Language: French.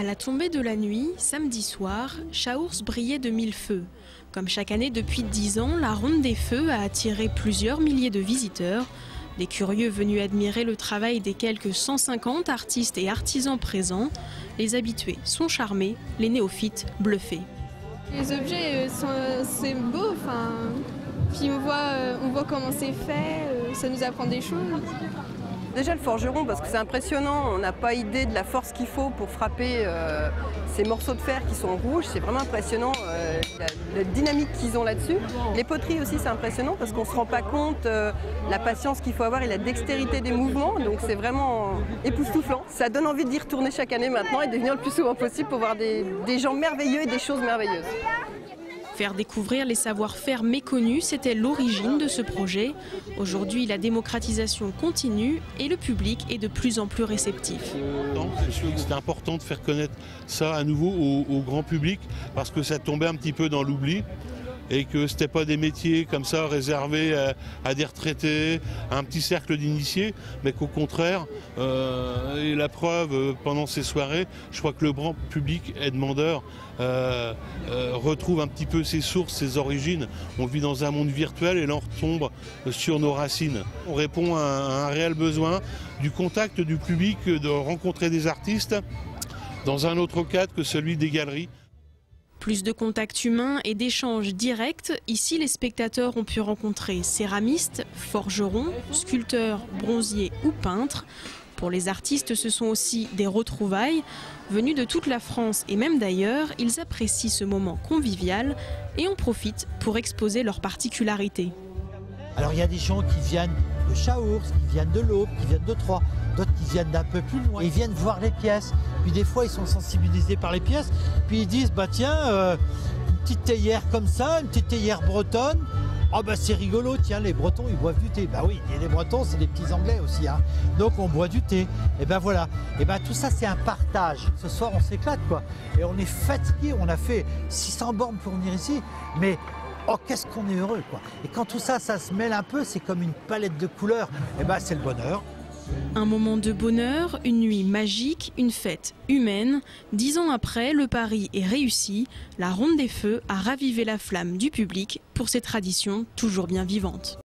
À la tombée de la nuit, samedi soir, Chaourz brillait de mille feux. Comme chaque année depuis 10 ans, la Ronde des Feux a attiré plusieurs milliers de visiteurs. Des curieux venus admirer le travail des quelques 150 artistes et artisans présents. Les habitués sont charmés, les néophytes bluffés. Les objets, c'est beau, puis on voit comment c'est fait, ça nous apprend des choses. Déjà le forgeron, parce que c'est impressionnant, on n'a pas idée de la force qu'il faut pour frapper ces morceaux de fer qui sont rouges, c'est vraiment impressionnant la dynamique qu'ils ont là-dessus. Les poteries aussi c'est impressionnant parce qu'on ne se rend pas compte la patience qu'il faut avoir et la dextérité des mouvements, donc c'est vraiment époustouflant. Ça donne envie d'y retourner chaque année maintenant et de venir le plus souvent possible pour voir des gens merveilleux et des choses merveilleuses. Faire découvrir les savoir-faire méconnus, c'était l'origine de ce projet. Aujourd'hui, la démocratisation continue et le public est de plus en plus réceptif. C'était important de faire connaître ça à nouveau au grand public parce que ça tombait un petit peu dans l'oubli et que ce n'était pas des métiers comme ça réservés à des retraités, à un petit cercle d'initiés, mais qu'au contraire, et la preuve pendant ces soirées, je crois que le grand public est demandeur, retrouve un petit peu ses sources, ses origines. On vit dans un monde virtuel et là on retombe sur nos racines. On répond à un réel besoin du contact du public, de rencontrer des artistes dans un autre cadre que celui des galeries. Plus de contacts humains et d'échanges directs, ici les spectateurs ont pu rencontrer céramistes, forgerons, sculpteurs, bronziers ou peintres. Pour les artistes, ce sont aussi des retrouvailles. Venus de toute la France et même d'ailleurs, ils apprécient ce moment convivial et en profitent pour exposer leurs particularités. Alors il y a des gens qui viennent de Chaourz, qui viennent de l'Aube, qui viennent de Troyes, d'autres qui viennent d'un peu plus loin. Ils viennent voir les pièces, puis des fois ils sont sensibilisés par les pièces, puis ils disent bah tiens, une petite théière comme ça, une petite théière bretonne, oh bah c'est rigolo, tiens les Bretons ils boivent du thé. Bah oui, et les Bretons c'est des petits Anglais aussi, hein. Donc on boit du thé. Et ben voilà, et ben tout ça c'est un partage. Ce soir on s'éclate quoi, et on est fatigué, on a fait 600 bornes pour venir ici, mais oh, qu'est-ce qu'on est heureux, quoi. Et quand tout ça, ça se mêle un peu, c'est comme une palette de couleurs. Et ben, c'est le bonheur. Un moment de bonheur, une nuit magique, une fête humaine. 10 ans après, le pari est réussi. La Ronde des Feux a ravivé la flamme du public pour ces traditions toujours bien vivantes.